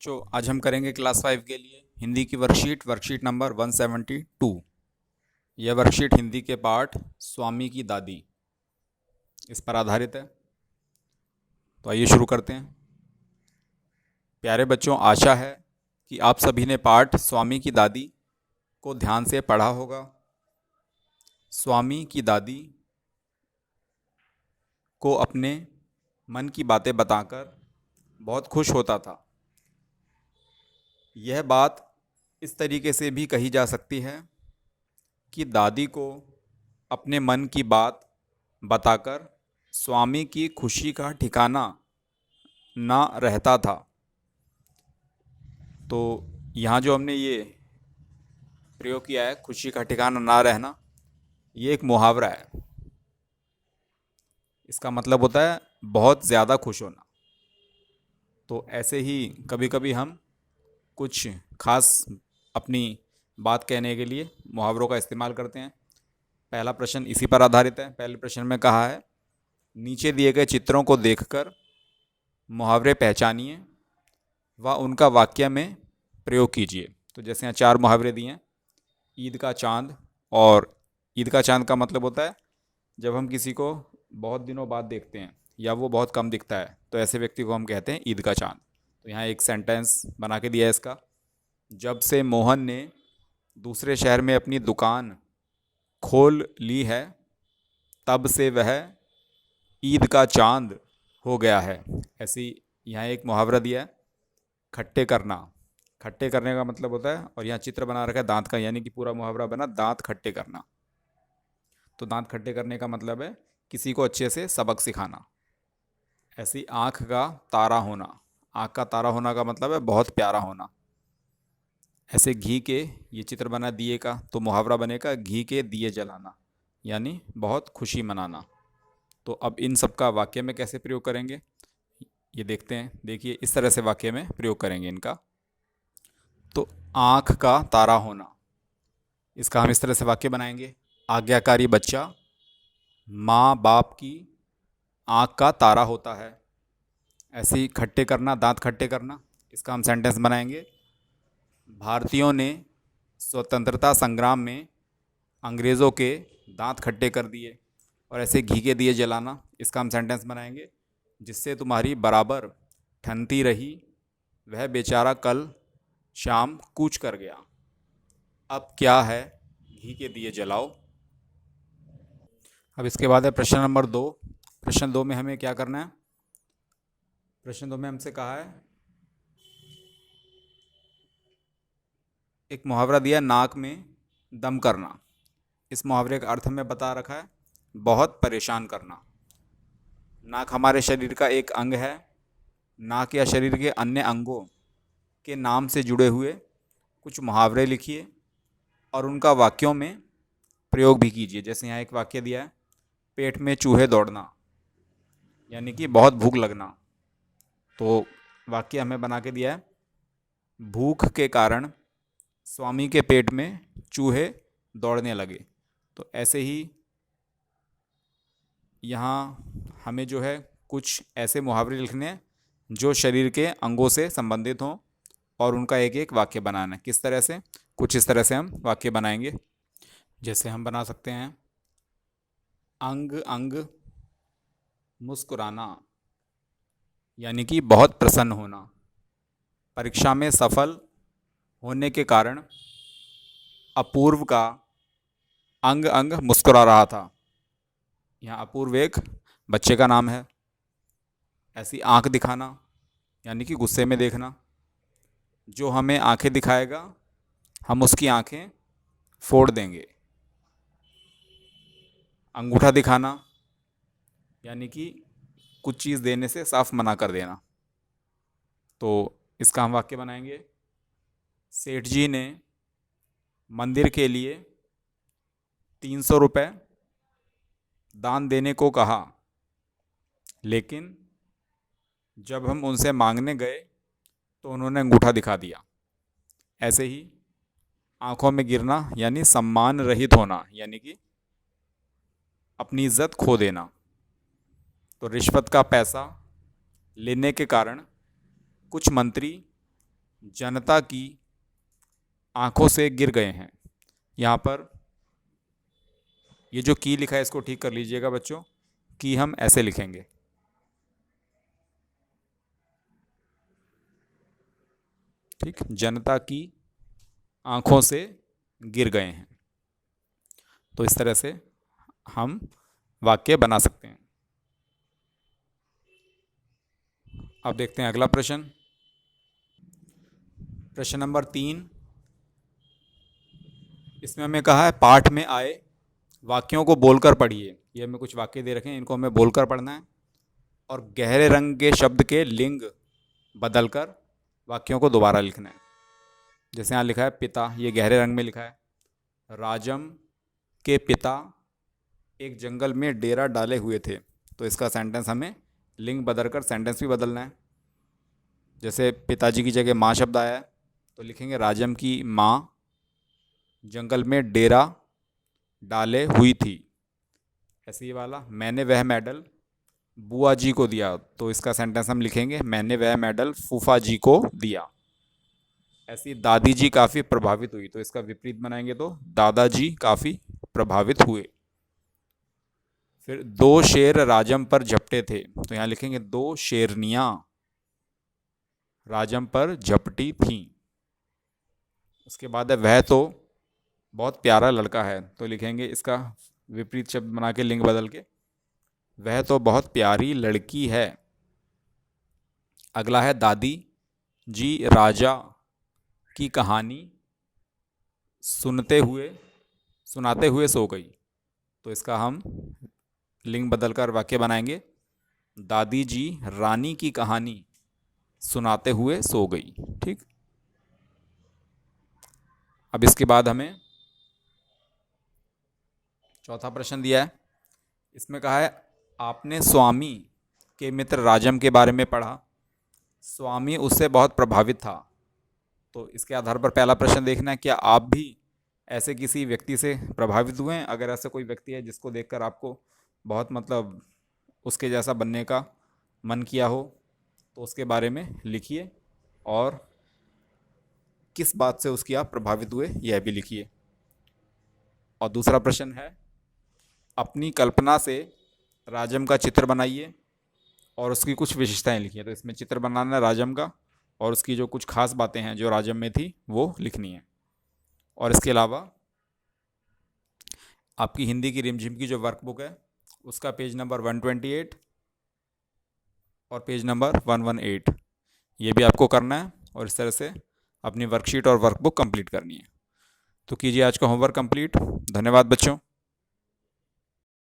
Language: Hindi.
बच्चों, आज हम करेंगे क्लास 5 के लिए हिंदी की वर्कशीट नंबर 172। यह वर्कशीट हिंदी के पाठ स्वामी की दादी इस पर आधारित है। तो आइए शुरू करते हैं। प्यारे बच्चों, आशा है कि आप सभी ने पाठ स्वामी की दादी को ध्यान से पढ़ा होगा। स्वामी की दादी को अपने मन की बातें बताकर बहुत खुश होता था। यह बात इस तरीके से भी कही जा सकती है कि दादी को अपने मन की बात बताकर स्वामी की खुशी का ठिकाना ना रहता था। तो यहाँ जो हमने ये प्रयोग किया है, खुशी का ठिकाना ना रहना, ये एक मुहावरा है। इसका मतलब होता है बहुत ज़्यादा खुश होना। तो ऐसे ही कभी कभी हम कुछ खास अपनी बात कहने के लिए मुहावरों का इस्तेमाल करते हैं। पहला प्रश्न इसी पर आधारित है। पहले प्रश्न में कहा है, नीचे दिए गए चित्रों को देखकर मुहावरे पहचानिए व उनका वाक्य में प्रयोग कीजिए। तो जैसे यहाँ 4 मुहावरे दिए हैं। ईद का चांद, और ईद का चांद का मतलब होता है जब हम किसी को बहुत दिनों बाद देखते हैं या वो बहुत कम दिखता है, तो ऐसे व्यक्ति को हम कहते हैं ईद का चांद। तो यहाँ एक सेंटेंस बना के दिया है इसका। जब से मोहन ने दूसरे शहर में अपनी दुकान खोल ली है, तब से वह ईद का चांद हो गया है। ऐसी यहाँ एक मुहावरा दिया है, खट्टे करना। खट्टे करने का मतलब होता है, और यहाँ चित्र बना रखा है दांत का, यानी कि पूरा मुहावरा बना दांत खट्टे करना। तो दांत खट्टे करने का मतलब है किसी को अच्छे से सबक सिखाना। ऐसी आँख का तारा होना। आँख का तारा होना का मतलब है बहुत प्यारा होना। ऐसे घी के, ये चित्र बना दिए का, तो मुहावरा बनेगा घी के दिए जलाना, यानी बहुत खुशी मनाना। तो अब इन सब का वाक्य में कैसे प्रयोग करेंगे ये देखते हैं। देखिए, इस तरह से वाक्य में प्रयोग करेंगे इनका। तो आँख का तारा होना, इसका हम इस तरह से वाक्य बनाएंगे। आज्ञाकारी बच्चा माँ बाप की आँख का तारा होता है। ऐसे ही खट्टे करना, दांत खट्टे करना, इसका हम सेंटेंस बनाएंगे। भारतीयों ने स्वतंत्रता संग्राम में अंग्रेज़ों के दांत खट्टे कर दिए। और ऐसे घी के दिए जलाना, इसका हम सेंटेंस बनाएंगे। जिससे तुम्हारी बराबर ठनती रही, वह बेचारा कल शाम कूच कर गया। अब क्या है, घी के दिए जलाओ। अब इसके बाद है प्रश्न नंबर 2। प्रश्न 2 में हमें क्या करना है? प्रश्न 2 में हमसे कहा है, एक मुहावरा दिया नाक में दम करना। इस मुहावरे का अर्थ हमें बता रखा है बहुत परेशान करना। नाक हमारे शरीर का एक अंग है। नाक या शरीर के अन्य अंगों के नाम से जुड़े हुए कुछ मुहावरे लिखिए और उनका वाक्यों में प्रयोग भी कीजिए। जैसे यहाँ एक वाक्य दिया है, पेट में चूहे दौड़ना, यानी कि बहुत भूख लगना। तो वाक्य हमें बना के दिया है, भूख के कारण स्वामी के पेट में चूहे दौड़ने लगे। तो ऐसे ही यहाँ हमें जो है कुछ ऐसे मुहावरे लिखने हैं जो शरीर के अंगों से संबंधित हों, और उनका एक एक वाक्य बनाना है। किस तरह से? कुछ इस तरह से हम वाक्य बनाएंगे। जैसे हम बना सकते हैं, अंग अंग मुस्कुराना, यानी कि बहुत प्रसन्न होना। परीक्षा में सफल होने के कारण अपूर्व का अंग अंग मुस्कुरा रहा था। यहाँ अपूर्व एक बच्चे का नाम है। ऐसी आंख दिखाना, यानी कि गुस्से में देखना। जो हमें आंखें दिखाएगा हम उसकी आंखें फोड़ देंगे। अंगूठा दिखाना, यानी कि कुछ चीज़ देने से साफ मना कर देना। तो इसका हम वाक्य बनाएंगे, सेठ जी ने मंदिर के लिए 300 रुपये दान देने को कहा, लेकिन जब हम उनसे मांगने गए तो उन्होंने अंगूठा दिखा दिया। ऐसे ही आंखों में गिरना, यानी सम्मान रहित होना, यानी कि अपनी इज्जत खो देना। तो रिश्वत का पैसा लेने के कारण कुछ मंत्री जनता की आंखों से गिर गए हैं। यहाँ पर ये जो की लिखा है इसको ठीक कर लीजिएगा बच्चों, की हम ऐसे लिखेंगे। ठीक, जनता की आंखों से गिर गए हैं। तो इस तरह से हम वाक्य बना सकते हैं। अब देखते हैं अगला प्रश्न। प्रश्न नंबर 3। इसमें हमें कहा है पाठ में आए वाक्यों को बोलकर पढ़िए। ये हमें कुछ वाक्य दे रखे हैं, इनको हमें बोलकर पढ़ना है और गहरे रंग के शब्द के लिंग बदलकर वाक्यों को दोबारा लिखना है। जैसे यहाँ लिखा है पिता, ये गहरे रंग में लिखा है। राजम के पिता एक जंगल में डेरा डाले हुए थे। तो इसका सेंटेंस हमें लिंग बदलकर सेंटेंस भी बदलना है। जैसे पिताजी की जगह माँ शब्द आया है तो लिखेंगे राजम की माँ जंगल में डेरा डाले हुई थी। ऐसे ही वाला मैंने वह मेडल बुआ जी को दिया। तो इसका सेंटेंस हम लिखेंगे मैंने वह मेडल फूफा जी को दिया। ऐसी दादी जी काफ़ी प्रभावित हुई। तो इसका विपरीत बनाएंगे तो दादाजी काफ़ी प्रभावित हुए। फिर दो शेर राजम पर झपटे थे। तो यहाँ लिखेंगे दो शेरनियाँ राजम पर झपटी थीं। उसके बाद है वह तो बहुत प्यारा लड़का है। तो लिखेंगे इसका विपरीत शब्द बना के लिंग बदल के वह तो बहुत प्यारी लड़की है। अगला है दादी जी राजा की कहानी सुनाते हुए सो गई। तो इसका हम लिंग बदलकर वाक्य बनाएंगे दादी जी रानी की कहानी सुनाते हुए सो गई। ठीक, अब इसके बाद हमें चौथा प्रश्न दिया है। इसमें कहा है आपने स्वामी के मित्र राजम के बारे में पढ़ा। स्वामी उससे बहुत प्रभावित था। तो इसके आधार पर पहला प्रश्न देखना है क्या आप भी ऐसे किसी व्यक्ति से प्रभावित हुए हैं। अगर ऐसा कोई व्यक्ति है जिसको देखकर आपको बहुत मतलब उसके जैसा बनने का मन किया हो तो उसके बारे में लिखिए और किस बात से उसकी आप प्रभावित हुए यह भी लिखिए। और दूसरा प्रश्न है अपनी कल्पना से राजम का चित्र बनाइए और उसकी कुछ विशेषताएं लिखिए। तो इसमें चित्र बनाना है राजम का और उसकी जो कुछ खास बातें हैं जो राजम में थी वो लिखनी है। और इसके अलावा आपकी हिंदी की रिमझिम की जो वर्कबुक है उसका पेज नंबर 128 और पेज नंबर 118 ये भी आपको करना है और इस तरह से अपनी वर्कशीट और वर्कबुक कंप्लीट करनी है। तो कीजिए आज का होमवर्क कंप्लीट। धन्यवाद बच्चों।